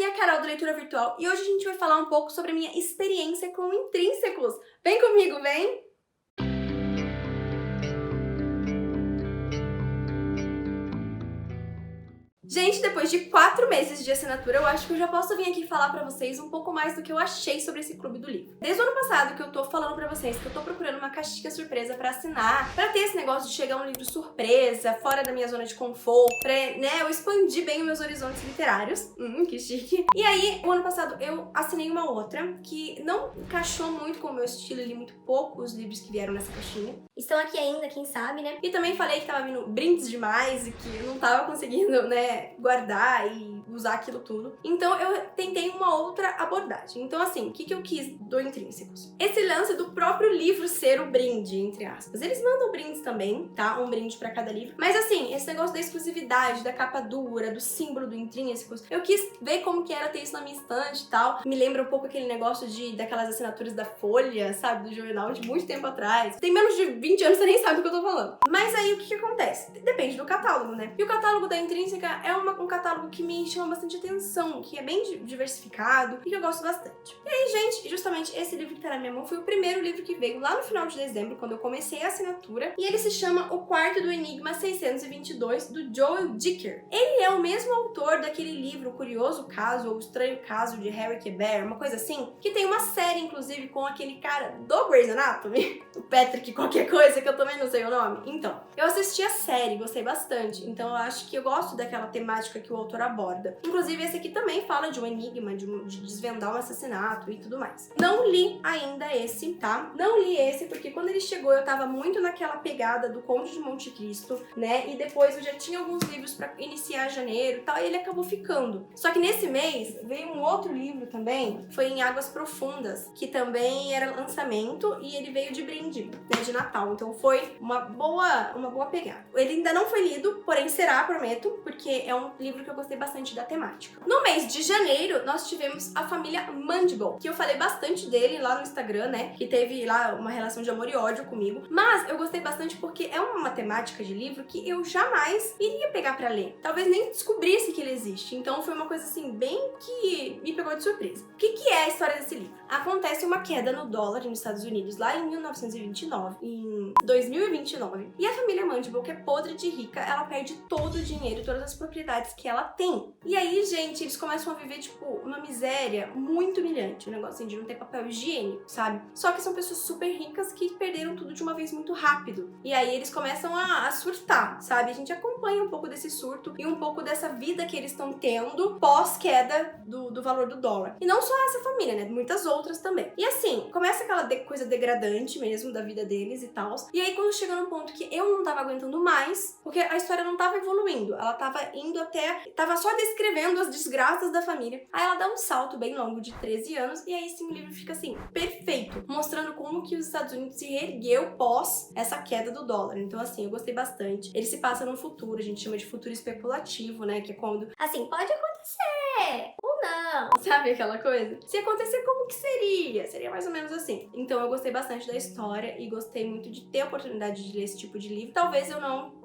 aqui é a Carol do Leitura Virtual e hoje a gente vai falar um pouco sobre a minha experiência com Intrínsecos. Vem comigo, vem! Gente, depois de 4 meses de assinatura, eu acho que eu já posso vir aqui falar pra vocês um pouco mais do que eu achei sobre esse clube do livro. Desde o ano passado que eu tô falando pra vocês que eu tô procurando uma caixinha surpresa pra assinar, pra ter esse negócio de chegar um livro surpresa, fora da minha zona de conforto, pra, eu expandir bem os meus horizontes literários. Que chique. E aí, o ano passado eu assinei uma outra que não encaixou muito com o meu estilo, eu li muito pouco os livros que vieram nessa caixinha. Estão aqui ainda, quem sabe, né? E também falei que tava vindo brindes demais e que eu não tava conseguindo, guardar e usar aquilo tudo. Então eu tentei uma outra abordagem. Então assim, o que eu quis do Intrínsecos? Esse lance do próprio livro ser o brinde, entre aspas. Eles mandam brindes também, tá? Um brinde pra cada livro. Mas assim, esse negócio da exclusividade, da capa dura, do símbolo do Intrínsecos, eu quis ver como que era ter isso na minha estante e tal. Me lembra um pouco aquele negócio daquelas assinaturas da Folha, sabe? Do jornal de muito tempo atrás. Tem menos de 20 anos, você nem sabe o que eu tô falando. Mas aí o que acontece? Depende do catálogo, né? E o catálogo da Intrínseca é um catálogo que me chama bastante atenção, que é bem diversificado e que eu gosto bastante. E aí, gente, justamente esse livro que tá na minha mão foi o primeiro livro que veio lá no final de dezembro, quando eu comecei a assinatura, e ele se chama O Quarto do Enigma 622, do Joel Dicker. Ele é o mesmo autor daquele livro O Curioso Caso ou O Estranho Caso de Harry Quebert, uma coisa assim, que tem uma série, inclusive, com aquele cara do Grey's Anatomy, o Patrick qualquer coisa, que eu também não sei o nome. Então, eu assisti a série, gostei bastante, então eu acho que eu gosto daquela temática que o autor aborda. Inclusive, esse aqui também fala de um enigma, de desvendar um assassinato e tudo mais. Não li ainda esse, tá? Não li esse porque quando ele chegou eu tava muito naquela pegada do Conde de Monte Cristo, né? E depois eu já tinha alguns livros pra iniciar janeiro e tal, e ele acabou ficando. Só que nesse mês veio um outro livro também, foi Em Águas Profundas, que também era lançamento e ele veio de brinde, né? De Natal. Então foi uma boa pegada. Ele ainda não foi lido, porém será, prometo, porque é um livro que eu gostei bastante da temática. No mês de janeiro, nós tivemos a família Mandible, que eu falei bastante dele lá no Instagram, né? Que teve lá uma relação de amor e ódio comigo. Mas eu gostei bastante porque é uma temática de livro que eu jamais iria pegar pra ler. Talvez nem descobrisse que ele existe. Então foi uma coisa assim, bem que me pegou de surpresa. O que é a história desse livro? Acontece uma queda no dólar nos Estados Unidos lá em 1929, em 2029. E a família Mandible, que é podre de rica, ela perde todo o dinheiro, todas as propriedades que ela tem. E aí, gente, eles começam a viver, tipo, uma miséria muito humilhante. Um negócio assim de não ter papel higiênico, sabe? Só que são pessoas super ricas que perderam tudo de uma vez muito rápido. E aí eles começam a surtar, sabe? A gente acompanha um pouco desse surto e um pouco dessa vida que eles estão tendo pós-queda do valor do dólar. E não só essa família, né? Muitas outras também. E assim, começa aquela coisa degradante mesmo da vida deles e tal. E aí quando chega num ponto que eu não tava aguentando mais, porque a história não tava evoluindo, ela tava indo tava só descrevendo as desgraças da família. Aí ela dá um salto bem longo de 13 anos e aí sim o livro fica assim, perfeito, mostrando como que os Estados Unidos se reergueu pós essa queda do dólar. Então assim, eu gostei bastante. Ele se passa no futuro, a gente chama de futuro especulativo, né, que é quando, Assim, pode acontecer ou não. sabe aquela coisa? Se acontecer, como que seria? Seria mais ou menos assim. Então eu gostei bastante da história e gostei muito de ter a oportunidade de ler esse tipo de livro. Talvez eu não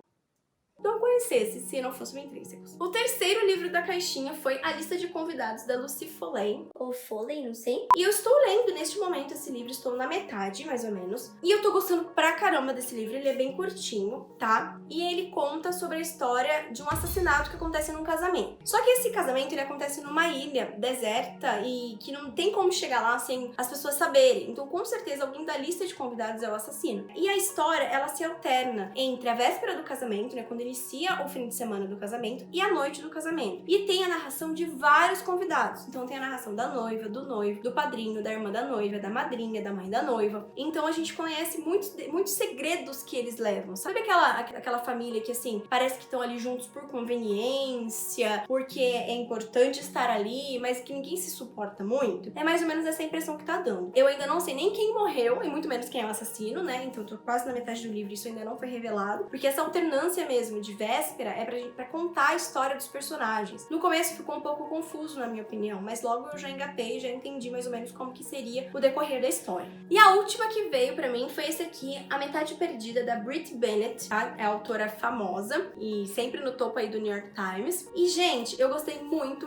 conhecesse se não fosse o Intrínsecos. O terceiro livro da caixinha foi A Lista de Convidados, da Lucy Foley. Ou Foley, não sei. E eu estou lendo neste momento esse livro, estou na metade, mais ou menos. E eu tô gostando pra caramba desse livro, ele é bem curtinho, tá? E ele conta sobre a história de um assassinato que acontece num casamento. Só que esse casamento, ele acontece numa ilha deserta e que não tem como chegar lá sem as pessoas saberem. Então, com certeza, alguém da lista de convidados é o assassino. E a história, ela se alterna entre a véspera do casamento, né, quando inicia o fim de semana do casamento, e a noite do casamento. E tem a narração de vários convidados. Então tem a narração da noiva, do noivo, do padrinho, da irmã da noiva, da madrinha, da mãe da noiva. Então a gente conhece muitos segredos que eles levam. Sabe aquela família que, assim, parece que estão ali juntos por conveniência, porque é importante estar ali, mas que ninguém se suporta muito? É mais ou menos essa impressão que tá dando. Eu ainda não sei nem quem morreu, e muito menos quem é o assassino, né? Então eu tô quase na metade do livro e isso ainda não foi revelado. Porque essa alternância mesmo de véspera é pra contar a história dos personagens. No começo ficou um pouco confuso, na minha opinião, mas logo eu já engatei, já entendi mais ou menos como que seria o decorrer da história. E a última que veio pra mim foi esse aqui, A Metade Perdida, da Brit Bennett, tá? É autora famosa e sempre no topo aí do New York Times. E, gente, eu gostei muito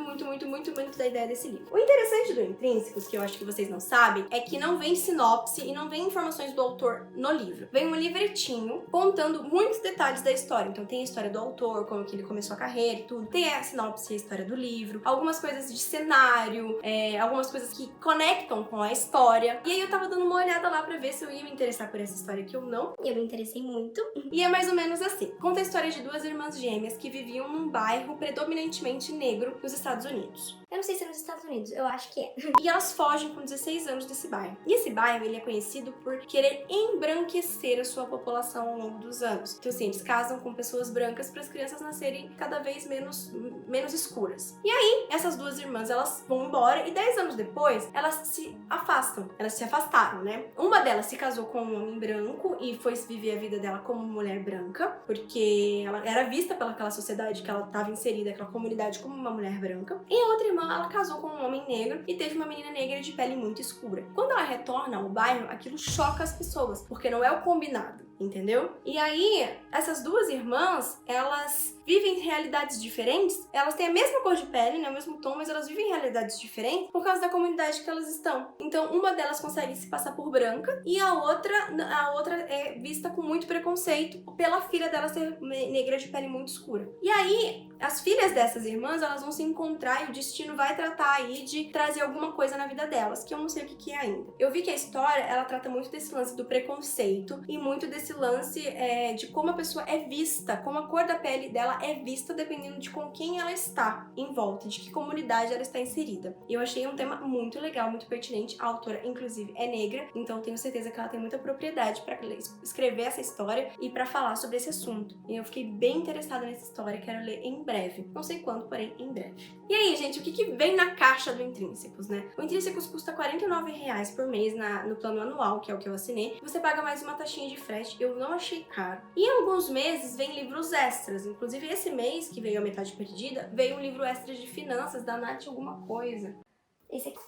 da ideia desse livro. O interessante do Intrínsecos, que eu acho que vocês não sabem, é que não vem sinopse e não vem informações do autor no livro. Vem um livretinho contando muitos detalhes da história. Então tem a história do autor, como que ele começou a carreira e tudo. Tem a sinopse e a história do livro. Algumas coisas de cenário, algumas coisas que conectam com a história. E aí eu tava dando uma olhada lá pra ver se eu ia me interessar por essa história aqui ou não. E eu me interessei muito. E é mais ou menos assim. Conta a história de duas irmãs gêmeas que viviam num bairro predominantemente negro nos Estados Unidos. Eu não sei se é nos Estados Unidos, eu acho que é. E elas fogem com 16 anos desse bairro. E esse bairro, ele é conhecido por querer embranquecer a sua população ao longo dos anos. Então, assim, eles casam com pessoas brancas para as crianças nascerem cada vez menos escuras. E aí, essas duas irmãs, elas vão embora e 10 anos depois, elas se afastam. Elas se afastaram, né? Uma delas se casou com um homem branco e foi viver a vida dela como mulher branca, porque ela era vista pelaquela sociedade que ela estava inserida, aquela comunidade, como uma mulher branca. E a outra irmã, ela casou com um homem negro e teve uma menina negra de pele muito escura. Quando ela retorna ao bairro, aquilo choca as pessoas, porque não é o combinado, entendeu? E aí, essas duas irmãs, elas vivem realidades diferentes, elas têm a mesma cor de pele, né, o mesmo tom, mas elas vivem realidades diferentes por causa da comunidade que elas estão. Então, uma delas consegue se passar por branca e a outra é vista com muito preconceito pela filha dela ser negra de pele muito escura. E aí, as filhas dessas irmãs, elas vão se encontrar e o destino vai tratar aí de trazer alguma coisa na vida delas, que eu não sei o que é ainda. Eu vi que a história, ela trata muito desse lance do preconceito e muito desse lance de como a pessoa é vista, como a cor da pele dela é vista dependendo de com quem ela está em volta, de que comunidade ela está inserida. E eu achei um tema muito legal, muito pertinente. A autora, inclusive, é negra, então tenho certeza que ela tem muita propriedade para escrever essa história e para falar sobre esse assunto. E eu fiquei bem interessada nessa história, quero ler em breve. Não sei quando, porém, em breve. E aí, gente, o que vem na caixa do Intrínsecos, né? O Intrínsecos custa R$ 49,00 por mês no plano anual, que é o que eu assinei. Você paga mais uma taxinha de frete, eu não achei caro. E em alguns meses vem livros extras, inclusive esse mês, que veio A Metade Perdida, veio um livro extra de finanças da Nath alguma coisa. Esse aqui.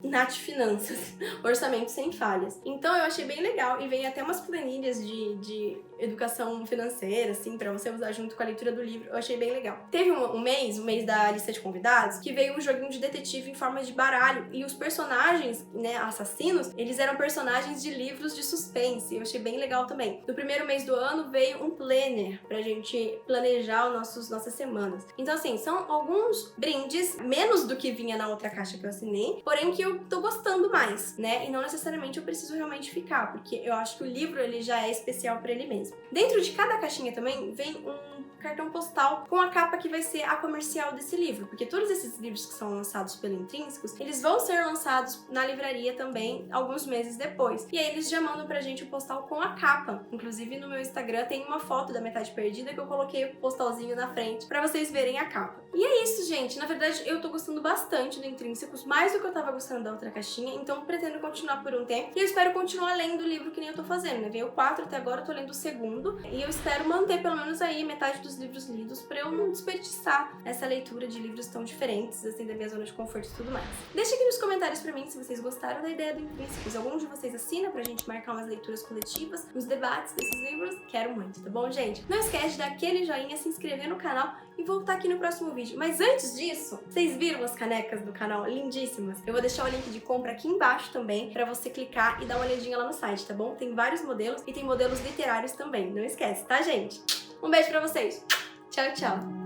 Nath Finanças, Orçamento Sem Falhas. Então eu achei bem legal e vem até umas planilhas de educação financeira, assim, pra você usar junto com a leitura do livro. Eu achei bem legal. Teve um mês da lista de convidados, que veio um joguinho de detetive em forma de baralho e os personagens, né, assassinos, eles eram personagens de livros de suspense. Eu achei bem legal também. No primeiro mês do ano veio um planner pra gente planejar nossas semanas. Então, assim, são alguns brindes, menos do que vinha na outra caixa que eu assinei, porém que eu tô gostando mais, né? E não necessariamente eu preciso realmente ficar, porque eu acho que o livro, ele já é especial pra ele mesmo. Dentro de cada caixinha também vem um cartão postal com a capa que vai ser a comercial desse livro, porque todos esses livros que são lançados pelo Intrínsecos, eles vão ser lançados na livraria também alguns meses depois. E aí eles já mandam pra gente o postal com a capa. Inclusive no meu Instagram tem uma foto da Metade Perdida que eu coloquei o postalzinho na frente pra vocês verem a capa. E é isso, gente. Na verdade, eu tô gostando bastante do Intrínsecos, mais do que eu tava gostando da outra caixinha, então pretendo continuar por um tempo. E eu espero continuar lendo o livro que nem eu tô fazendo, né? Veio 4 até agora, eu tô lendo o segundo. E eu espero manter pelo menos aí metade dos livros lidos pra eu não desperdiçar essa leitura de livros tão diferentes, assim, da minha zona de conforto e tudo mais. Deixa aqui nos comentários pra mim se vocês gostaram da ideia do Intrínsecos. Algum de vocês assina pra gente marcar umas leituras coletivas, uns debates desses livros? Quero muito, tá bom, gente? Não esquece de dar aquele joinha, se inscrever no canal e voltar aqui no próximo vídeo. Mas antes disso, vocês viram as canecas do canal lindíssimas? Eu vou deixar o link de compra aqui embaixo também pra você clicar e dar uma olhadinha lá no site, tá bom? Tem vários modelos e tem modelos literários também. Não esquece, tá, gente? Um beijo pra vocês! Tchau, tchau!